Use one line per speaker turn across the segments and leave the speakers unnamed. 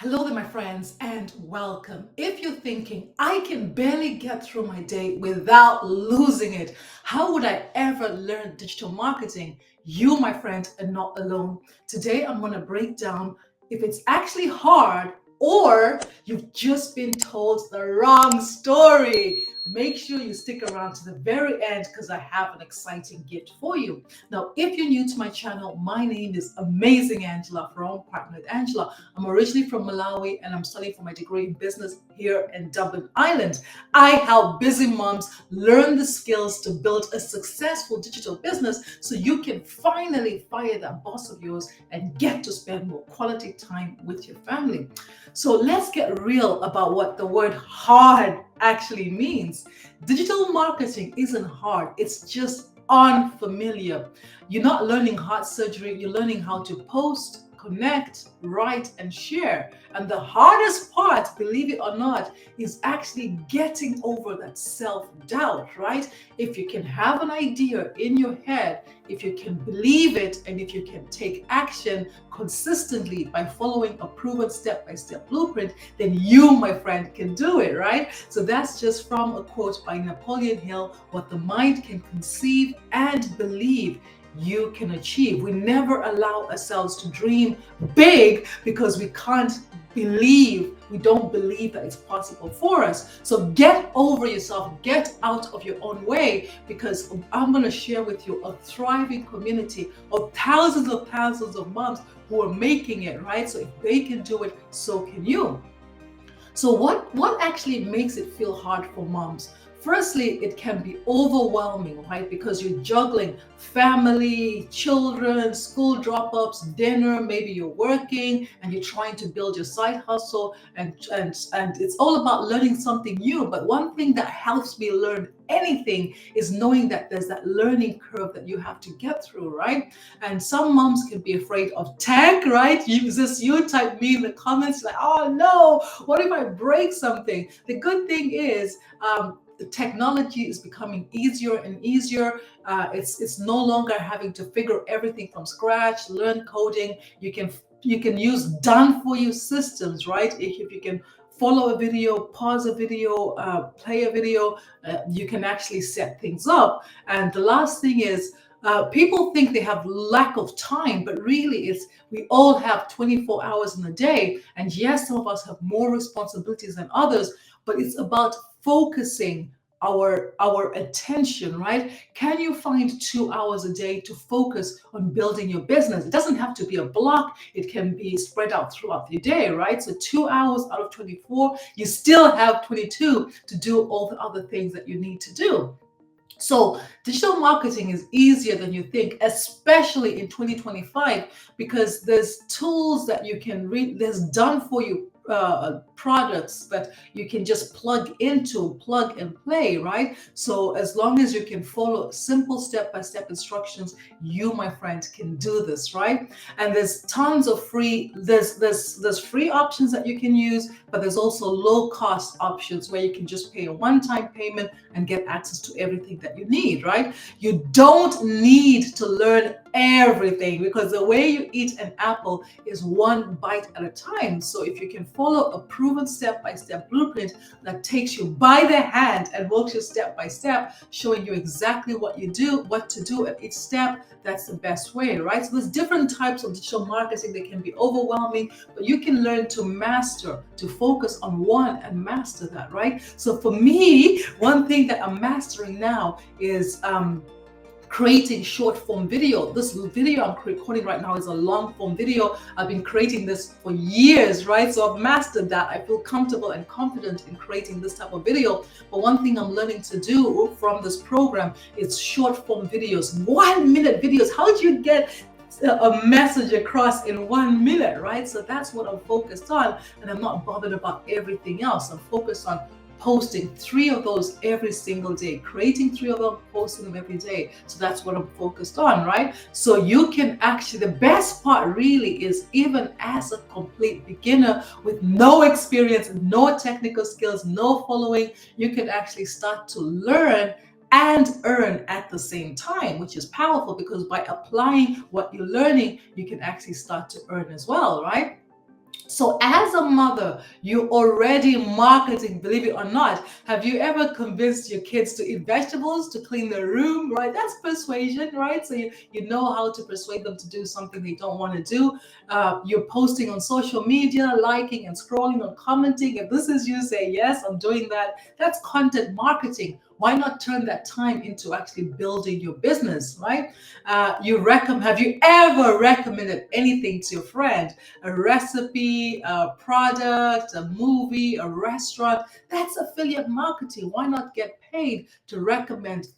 Hello there, my friends, and welcome. If you're thinking, I can barely get through my day without losing it, how would I ever learn digital marketing? You, my friend, are not alone. Today, I'm going to break down if it's actually hard or you've just been told the wrong story. Make sure you stick around to the very end because I have an exciting gift for you. Now, if you're new to my channel, my name is Amazing Angela from Partner with Angela. I'm originally from Malawi and I'm studying for my degree in business here in Dublin, Ireland. I help busy moms learn the skills to build a successful digital business so you can finally fire that boss of yours and get to spend more quality time with your family. So let's get real about what the word hard actually means. Digital marketing isn't hard, it's just unfamiliar. You're not learning heart surgery, you're learning how to post, connect, write, and share. And the hardest part, believe it or not, is actually getting over that self-doubt, right? If you can have an idea in your head, if you can believe it, and if you can take action consistently by following a proven step-by-step blueprint, then you, my friend, can do it, right? So that's just from a quote by Napoleon Hill: what the mind can conceive and believe, you can achieve. We never allow ourselves to dream big because we don't believe that it's possible for us. So get over yourself, get out of your own way, because I'm going to share with you a thriving community of thousands of moms who are making it, right? So if they can do it, so can you. So what actually makes it feel hard for moms? Firstly, it can be overwhelming, right? Because you're juggling family, children, school drop-ups, dinner, maybe you're working and you're trying to build your side hustle, and it's all about learning something new. But one thing that helps me learn anything is knowing that there's that learning curve that you have to get through, right? And some moms can be afraid of tech, right? You type me in the comments like, oh no, what if I break something? The good thing is, the technology is becoming easier and easier. It's no longer having to figure everything from scratch, learn coding. You can use done for you systems, right? If you can follow a video, pause a video, play a video, you can actually set things up. And the last thing is, people think they have lack of time, but really it's we all have 24 hours in a day. And yes, some of us have more responsibilities than others, but it's about focusing our attention, right? Can you find 2 hours a day to focus on building your business? It doesn't have to be a block, it can be spread out throughout the day, right? So 2 hours out of 24, you still have 22 to do all the other things that you need to do. So digital marketing is easier than you think, especially in 2025, because there's tools that you can read, there's done for you products that you can just plug and play, right? So as long as you can follow simple step-by-step instructions, you, my friend, can do this, right? And there's tons of there's free options that you can use, but there's also low cost options where you can just pay a one-time payment and get access to everything that you need, right? You don't need to learn everything, because the way you eat an apple is one bite at a time. So if you can follow a proven step-by-step blueprint that takes you by the hand and walks you step by step, showing you exactly what to do at each step, that's the best way, right? So there's different types of digital marketing that can be overwhelming, but you can learn to master, to focus on one and master that, right? So for me, one thing that I'm mastering now is creating short form video. This video I'm recording right now is a long form video. I've been creating this for years, right? So I've mastered that. I feel comfortable and confident in creating this type of video. But one thing I'm learning to do from this program is short form videos, 1 minute videos. How do you get a message across in 1 minute, right? So that's what I'm focused on, and I'm not bothered about everything else. I'm focused on posting 3 of those every single day, creating 3 of them, posting them every day. So that's what I'm focused on, right? So you can actually, the best part really is, even as a complete beginner with no experience, no technical skills, no following, you can actually start to learn and earn at the same time, which is powerful, because by applying what you're learning, you can actually start to earn as well, right? So as a mother, you're already marketing, believe it or not. Have you ever convinced your kids to eat vegetables, to clean their room, right? That's persuasion, right? So you know how to persuade them to do something they don't want to do. You're posting on social media, liking and scrolling and commenting. If this is you, say, yes, I'm doing that. That's content marketing. Why not turn that time into actually building your business, right? Have you ever recommended anything to your friend? A recipe, a product, a movie, a restaurant? That's affiliate marketing. Why not get paid to recommend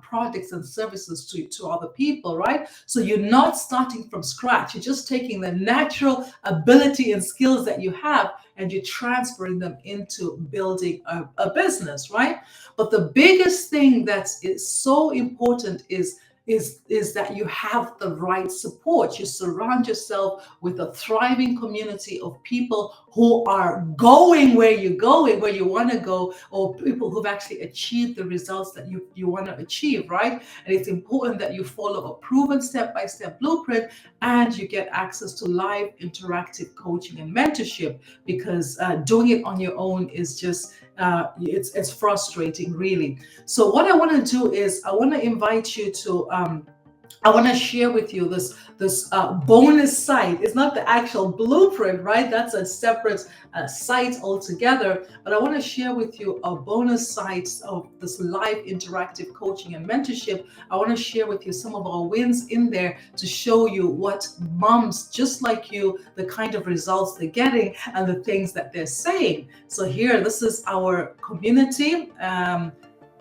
products and services to other people, right? So you're not starting from scratch. You're just taking the natural ability and skills that you have and you're transferring them into building a business, right? But the biggest thing that is so important is that you have the right support. You surround yourself with a thriving community of people who are going where you're going, where you want to go, or people who've actually achieved the results that you want to achieve, right? And it's important that you follow a proven step-by-step blueprint and you get access to live interactive coaching and mentorship, because doing it on your own is just it's frustrating, really. So what I want to do is I want to invite you to I want to share with you this bonus site. It's not the actual blueprint, right? That's a separate site altogether. But I want to share with you a bonus site of this live interactive coaching and mentorship. I want to share with you some of our wins in there to show you what moms just like you, the kind of results they're getting and the things that they're saying. So here, this is our community.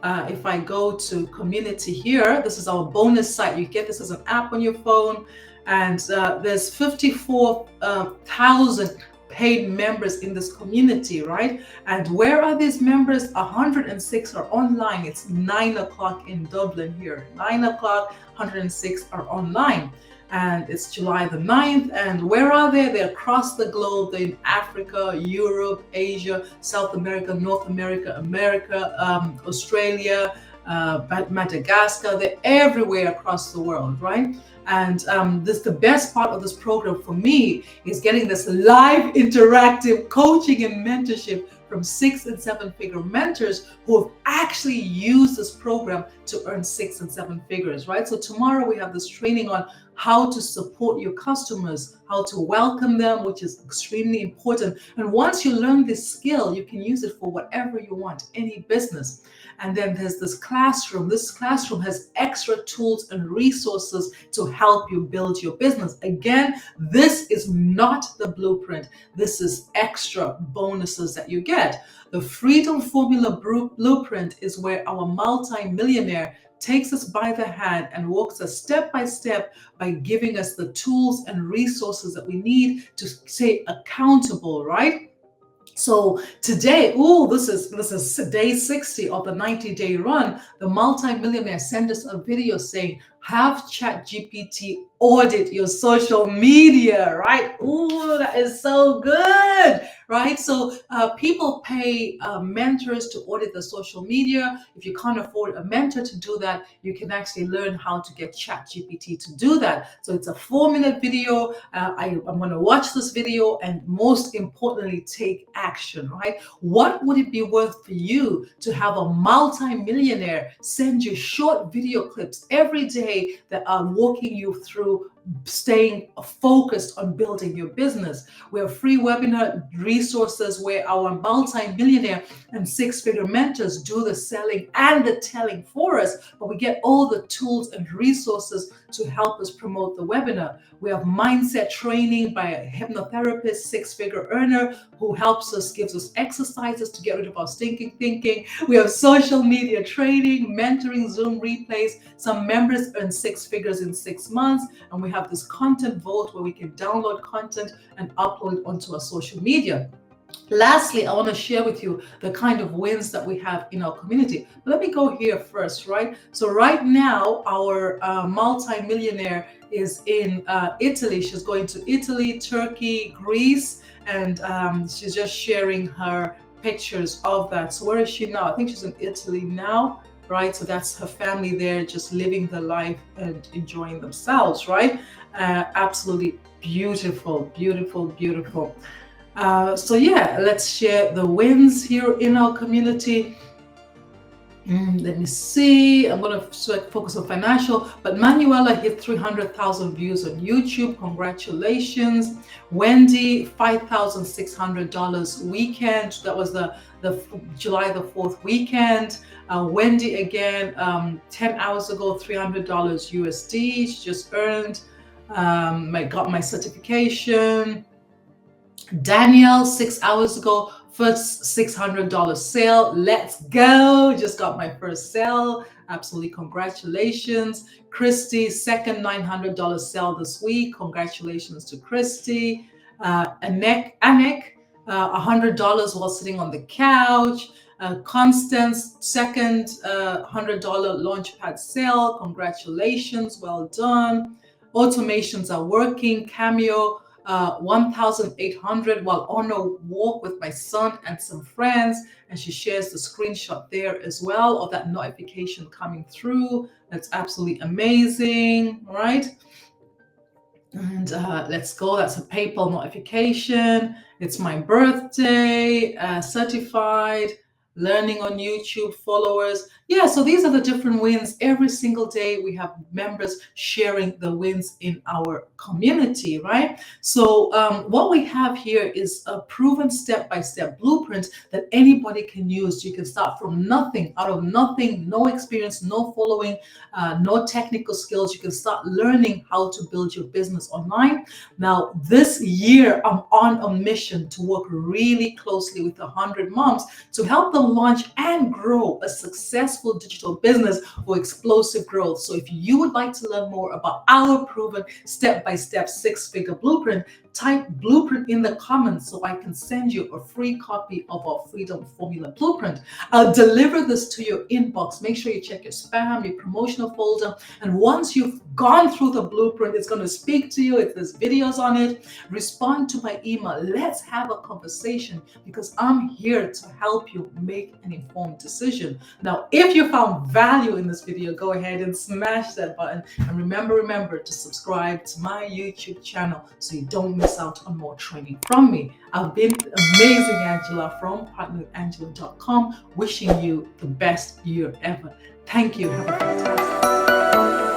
If I go to community here, this is our bonus site. You get this as an app on your phone, and there's 54,000 paid members in this community, right? And where are these members? 106 are online. It's 9 o'clock in Dublin here. 9 o'clock, 106 are online. And it's July the 9th. And where are they? They're across the globe. They're in Africa, Europe, Asia, South America, North America, Australia, Madagascar. They're everywhere across the world, right? And the best part of this program for me is getting this live interactive coaching and mentorship from 6 and 7 figure mentors who have actually used this program to earn 6 and 7 figures, right? So tomorrow we have this training on how to support your customers, how to welcome them, which is extremely important. And once you learn this skill, you can use it for whatever you want, any business. And then there's this classroom. This classroom has extra tools and resources to help you build your business. Again, this is not the blueprint. This is extra bonuses that you get. The Freedom Formula Blueprint is where our multi-millionaire takes us by the hand and walks us step by step by giving us the tools and resources that we need to stay accountable, right? So today, this is day 60 of the 90-day run. The multi-millionaire sent us a video saying, have ChatGPT audit your social media, right? Ooh, that is so good, right? So people pay mentors to audit the social media. If you can't afford a mentor to do that, you can actually learn how to get ChatGPT to do that. So it's a 4-minute video. I'm going to watch this video and most importantly, take action, right? What would it be worth for you to have a multi-millionaire send you short video clips every day that are walking you through staying focused on building your business? We have free webinar resources where our multi-millionaire and 6-figure mentors do the selling and the telling for us, but we get all the tools and resources to help us promote the webinar. We have mindset training by a hypnotherapist, 6-figure earner, who helps us, gives us exercises to get rid of our stinking thinking. We have social media training, mentoring, Zoom replays. Some members earn 6 figures in 6 months, and we have this content vault where we can download content and upload it onto our social media. Lastly, I want to share with you the kind of wins that we have in our community. Let me go here first, right? So right now, our multi-millionaire is in Italy. She's going to Italy, Turkey, Greece, and she's just sharing her pictures of that. So where is she now? I think she's in Italy now, right? So that's her family there, just living the life and enjoying themselves, right? Absolutely Beautiful, beautiful, beautiful. So yeah, let's share the wins here in our community. Let me see. I'm going to focus on financial, but Manuela hit 300,000 views on YouTube. Congratulations. Wendy, $5,600 weekend. That was the July the 4th weekend. Wendy again, 10 hours ago, $300 USD. She just earned. I got my certification. Danielle, 6 hours ago, first $600 sale. Let's go. Just got my first sale. Absolutely. Congratulations. Christy, second $900 sale this week. Congratulations to Christy. Anek, $100 while sitting on the couch. Constance, second $100 launchpad sale. Congratulations. Well done. Automations are working. Cameo, 1,800 while on a walk with my son and some friends, and she shares the screenshot there as well of that notification coming through. That's absolutely amazing, right? And let's go. That's a PayPal notification. It's my birthday. Certified. Learning on YouTube, followers. Yeah, so these are the different wins. Every single day we have members sharing the wins in our community, right? So what we have here is a proven step-by-step blueprint that anybody can use. You can start from nothing, out of nothing, no experience, no following, no technical skills. You can start learning how to build your business online. Now, this year, I'm on a mission to work really closely with 100 moms to help them launch and grow a successful digital business for explosive growth. So if you would like to learn more about our proven step-by-step six-figure blueprint, type blueprint in the comments so I can send you a free copy of our Freedom Formula Blueprint. I'll deliver this to your inbox. Make sure you check your spam, your promotional folder. And once you've gone through the blueprint, it's going to speak to you. If there's videos on it, respond to my email. Let's have a conversation because I'm here to help you make an informed decision. Now, if you found value in this video, go ahead and smash that button. And remember to subscribe to my YouTube channel so you don't miss out on more training from me. I've been amazing Angela from partnerwithangela.com, wishing you the best year ever. Thank you. Have a fantastic day.